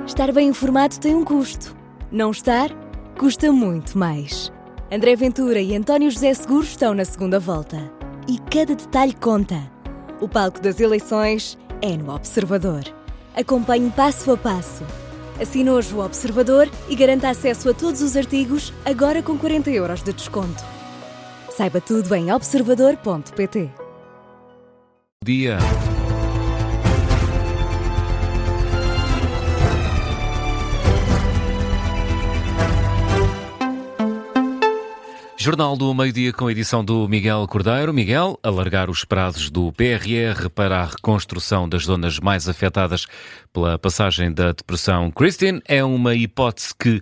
Estar bem informado tem um custo. Não estar, custa muito mais. André Ventura e António José Seguro estão na segunda volta. E cada detalhe conta. O palco das eleições é no Observador. Acompanhe passo a passo. Assine hoje o Observador e garanta acesso a todos os artigos, agora com 40 € de desconto. Saiba tudo em observador.pt. Dia. Jornal do Meio-Dia com a edição do Miguel Cordeiro. Miguel, alargar os prazos do PRR para a reconstrução das zonas mais afetadas pela passagem da Depressão Christine é uma hipótese que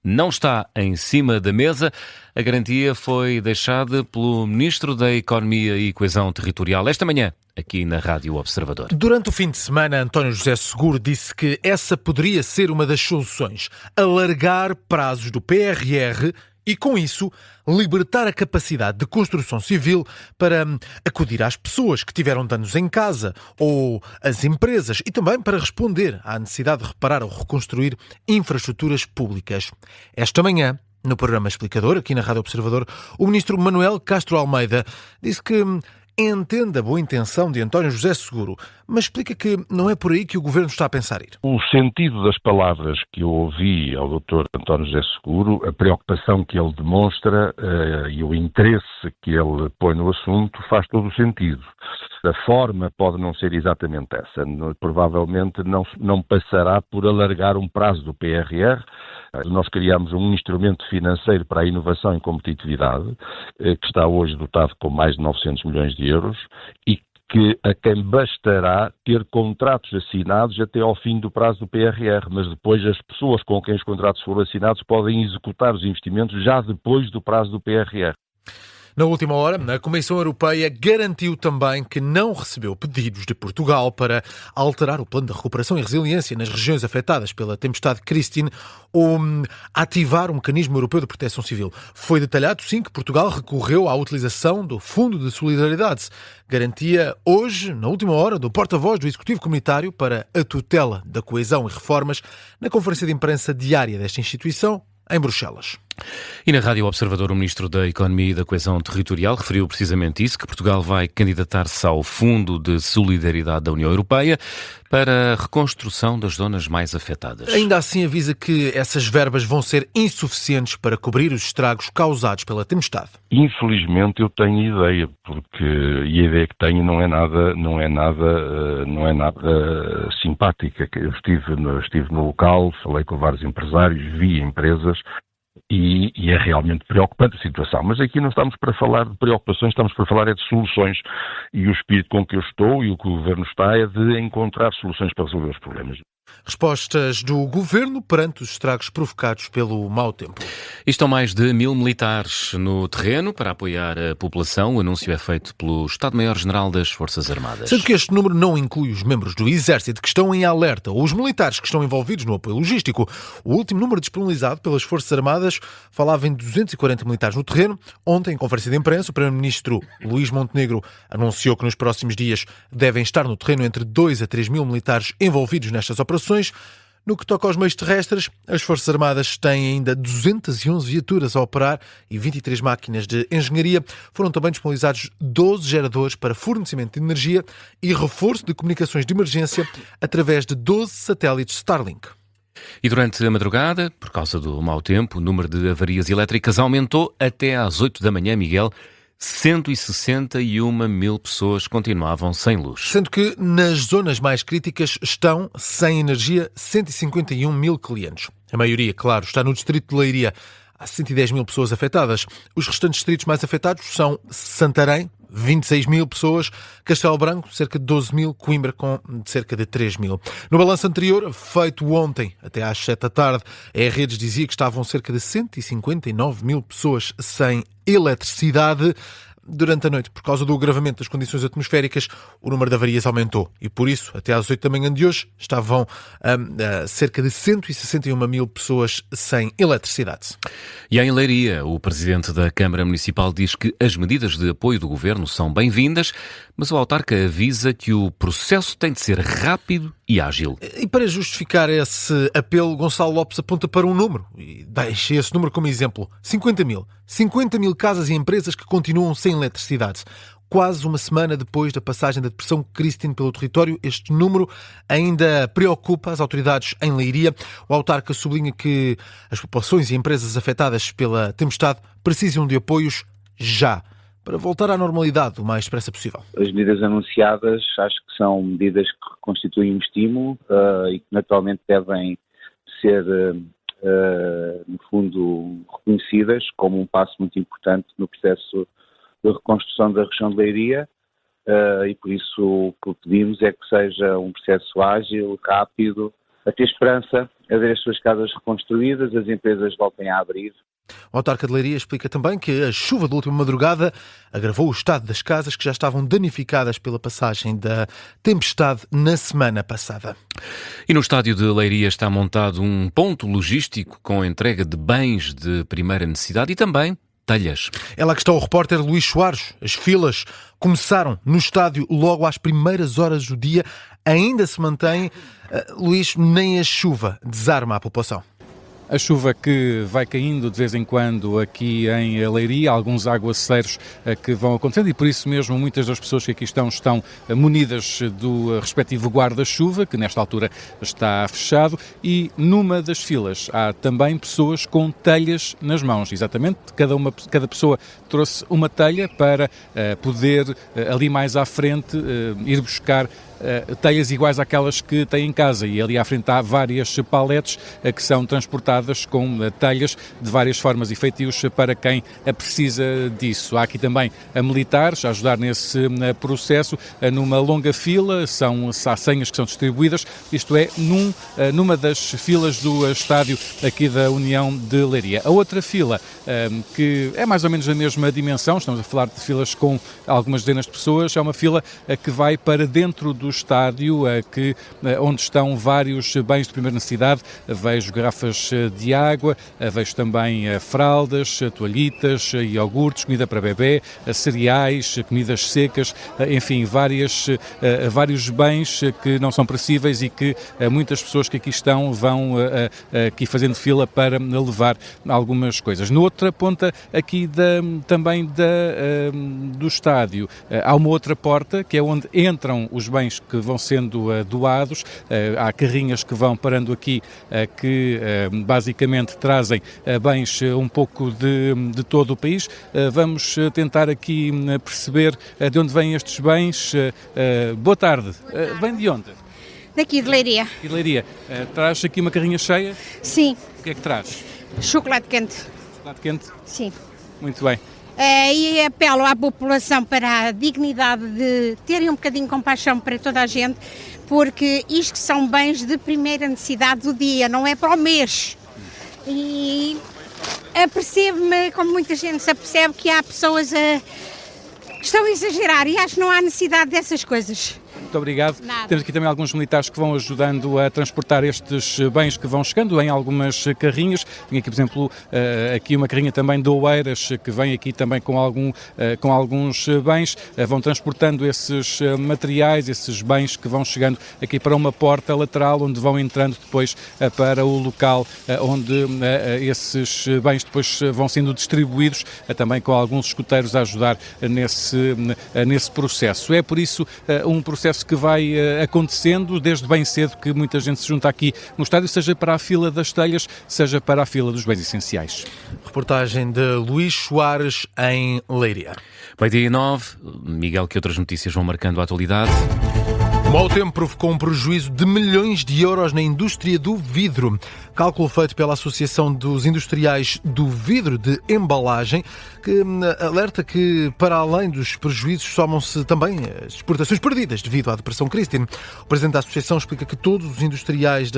não está em cima da mesa. A garantia foi deixada pelo Ministro da Economia e Coesão Territorial esta manhã, aqui na Rádio Observador. Durante o fim de semana, António José Seguro disse que essa poderia ser uma das soluções. Alargar prazos do PRR e, com isso, libertar a capacidade de construção civil para acudir às pessoas que tiveram danos em casa ou às empresas e também para responder à necessidade de reparar ou reconstruir infraestruturas públicas. Esta manhã, no programa Explicador, aqui na Rádio Observador, o ministro Manuel Castro Almeida disse que entende a boa intenção de António José Seguro, mas explica que não é por aí que o Governo está a pensar ir. O sentido das palavras que eu ouvi ao Dr. António José Seguro, a preocupação que ele demonstra e o interesse que ele põe no assunto faz todo o sentido. A forma pode não ser exatamente essa. Provavelmente não passará por alargar um prazo do PRR. Nós criamos um instrumento financeiro para a inovação e competitividade, que está hoje dotado com mais de 900 milhões de euros e a quem bastará ter contratos assinados até ao fim do prazo do PRR, mas depois as pessoas com quem os contratos foram assinados podem executar os investimentos já depois do prazo do PRR. Na última hora, a Comissão Europeia garantiu também que não recebeu pedidos de Portugal para alterar o plano de recuperação e resiliência nas regiões afetadas pela tempestade Christine ou ativar o mecanismo europeu de proteção civil. Foi detalhado, sim, que Portugal recorreu à utilização do Fundo de Solidariedade. Garantia hoje, na última hora, do porta-voz do Executivo Comunitário para a tutela da coesão e reformas na conferência de imprensa diária desta instituição, em Bruxelas. E na Rádio Observador, o Ministro da Economia e da Coesão Territorial referiu precisamente isso, que Portugal vai candidatar-se ao Fundo de Solidariedade da União Europeia para a reconstrução das zonas mais afetadas. Ainda assim avisa que essas verbas vão ser insuficientes para cobrir os estragos causados pela tempestade. Infelizmente eu tenho ideia, e a ideia que tenho não é nada simpática. Eu estive no local, falei com vários empresários, vi empresas, e é realmente preocupante a situação. Mas aqui não estamos para falar de preocupações, estamos para falar de soluções. E o espírito com que eu estou e o que o Governo está é de encontrar soluções para resolver os problemas. Respostas do Governo perante os estragos provocados pelo mau tempo. E estão mais de 1000 militares no terreno para apoiar a população. O anúncio é feito pelo Estado-Maior-General das Forças Armadas. Sendo que este número não inclui os membros do Exército que estão em alerta ou os militares que estão envolvidos no apoio logístico. O último número disponibilizado pelas Forças Armadas falava em 240 militares no terreno. Ontem, em conferência de imprensa, o Primeiro-Ministro Luís Montenegro anunciou que nos próximos dias devem estar no terreno entre 2 a 3 mil militares envolvidos nestas operações. No que toca aos meios terrestres, as Forças Armadas têm ainda 211 viaturas a operar e 23 máquinas de engenharia. Foram também disponibilizados 12 geradores para fornecimento de energia e reforço de comunicações de emergência através de 12 satélites Starlink. E durante a madrugada, por causa do mau tempo, o número de avarias elétricas aumentou até às 8 da manhã, Miguel. 161 mil pessoas continuavam sem luz. Sendo que nas zonas mais críticas estão sem energia 151 mil clientes. A maioria, claro, está no distrito de Leiria. Há 110 mil pessoas afetadas. Os restantes distritos mais afetados são Santarém, 26 mil pessoas, Castelo Branco, cerca de 12 mil, Coimbra com cerca de 3 mil. No balanço anterior, feito ontem, até às 7 da tarde, a Redes dizia que estavam cerca de 159 mil pessoas sem eletricidade. Durante a noite, por causa do agravamento das condições atmosféricas, o número de avarias aumentou e, por isso, até às 8 da manhã de hoje, estavam cerca de 161 mil pessoas sem eletricidade. E em Leiria, o presidente da Câmara Municipal diz que as medidas de apoio do governo são bem-vindas, mas o autarca avisa que o processo tem de ser rápido e ágil. E para justificar esse apelo, Gonçalo Lopes aponta para um número, e deixa esse número como exemplo: 50 mil. 50 mil casas e empresas que continuam sem eletricidade. Quase uma semana depois da passagem da depressão Christine pelo território, este número ainda preocupa as autoridades em Leiria. O autarca sublinha que as populações e empresas afetadas pela tempestade precisam de apoios já, para voltar à normalidade o mais depressa possível. As medidas anunciadas acho que são medidas que constituem um estímulo e que naturalmente devem ser, no fundo, reconhecidas como um passo muito importante no processo de reconstrução da região de Leiria e por isso o que pedimos é que seja um processo ágil, rápido, a ter esperança, a ver as suas casas reconstruídas, as empresas voltem a abrir. O autarca de Leiria explica também que a chuva da última madrugada agravou o estado das casas que já estavam danificadas pela passagem da tempestade na semana passada. E no estádio de Leiria está montado um ponto logístico com entrega de bens de primeira necessidade e também telhas. É lá que está o repórter Luís Soares. As filas começaram no estádio logo às primeiras horas do dia. Ainda se mantém. Luís, nem a chuva desarma a população. A chuva que vai caindo de vez em quando aqui em Leiria, alguns aguaceiros que vão acontecendo e por isso mesmo muitas das pessoas que aqui estão munidas do respectivo guarda-chuva, que nesta altura está fechado, e numa das filas há também pessoas com telhas nas mãos, exatamente, cada pessoa trouxe uma telha para poder ali mais à frente ir buscar telhas iguais àquelas que tem em casa, e ali à frente há várias paletes que são transportadas com telhas de várias formas e feitios para quem precisa disso. Há aqui também militares a ajudar nesse processo, numa longa fila, há senhas que são distribuídas, isto é, numa das filas do estádio aqui da União de Leiria. A outra fila, que é mais ou menos a mesma dimensão, estamos a falar de filas com algumas dezenas de pessoas, é uma fila que vai para dentro do estádio, onde estão vários bens de primeira necessidade. Vejo garrafas de água, vejo também fraldas, toalhitas, iogurtes, comida para bebê, cereais, comidas secas, enfim, vários bens que não são perecíveis e que muitas pessoas que aqui estão vão aqui fazendo fila para levar algumas coisas. Na outra ponta aqui também do estádio há uma outra porta que é onde entram os bens que vão sendo doados. Há carrinhas que vão parando aqui que basicamente trazem bens um pouco de todo o país. Vamos tentar aqui perceber de onde vêm estes bens. Boa tarde. Vem de onde? Daqui de Leiria. De Leiria. Traz aqui uma carrinha cheia? Sim. O que é que traz? Chocolate quente. Chocolate quente? Sim. Muito bem. E apelo à população para a dignidade de terem um bocadinho de compaixão para toda a gente, porque isto são bens de primeira necessidade do dia, não é para o mês. E apercebo-me, como muita gente se apercebe, que há pessoas que estão a exagerar e acho que não há necessidade dessas coisas. Muito obrigado. Nada. Temos aqui também alguns militares que vão ajudando a transportar estes bens que vão chegando em algumas carrinhas. Tem aqui, por exemplo, aqui uma carrinha também de Oeiras que vem aqui também com alguns bens. Vão transportando esses materiais, esses bens que vão chegando aqui para uma porta lateral onde vão entrando depois para o local onde esses bens depois vão sendo distribuídos, também com alguns escuteiros a ajudar nesse processo. É por isso um processo que vai acontecendo desde bem cedo, que muita gente se junta aqui no estádio, seja para a fila das telhas, seja para a fila dos bens essenciais. Reportagem de Luís Soares em Leiria. Meio-dia 9. Miguel, que outras notícias vão marcando a atualidade? O mau tempo provocou um prejuízo de milhões de euros na indústria do vidro. Cálculo feito pela Associação dos Industriais do Vidro de Embalagem, que alerta que, para além dos prejuízos, somam-se também as exportações perdidas devido à depressão Christine. O presidente da Associação explica que todas as indústrias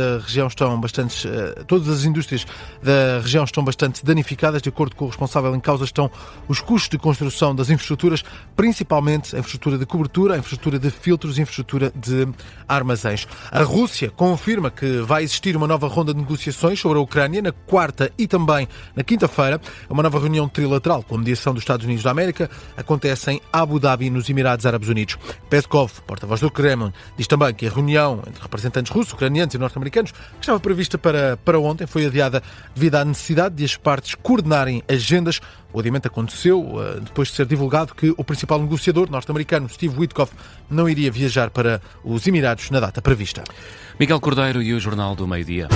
da região estão bastante danificadas. De acordo com o responsável em causa estão os custos de construção das infraestruturas, principalmente a infraestrutura de cobertura, a infraestrutura de filtros e a infraestrutura de armazéns. A Rússia confirma que vai existir uma nova ronda de negociações sobre a Ucrânia na quarta e também na quinta-feira. Uma nova reunião trilateral com a mediação dos Estados Unidos da América acontece em Abu Dhabi, nos Emirados Árabes Unidos. Peskov, porta-voz do Kremlin, diz também que a reunião entre representantes russos, ucranianos e norte-americanos, que estava prevista para ontem, foi adiada devido à necessidade de as partes coordenarem agendas. O adiamento aconteceu depois de ser divulgado que o principal negociador norte-americano, Steve Witkoff, não iria viajar para os Emirados na data prevista. Miguel Cordeiro e o Jornal do Meio-Dia.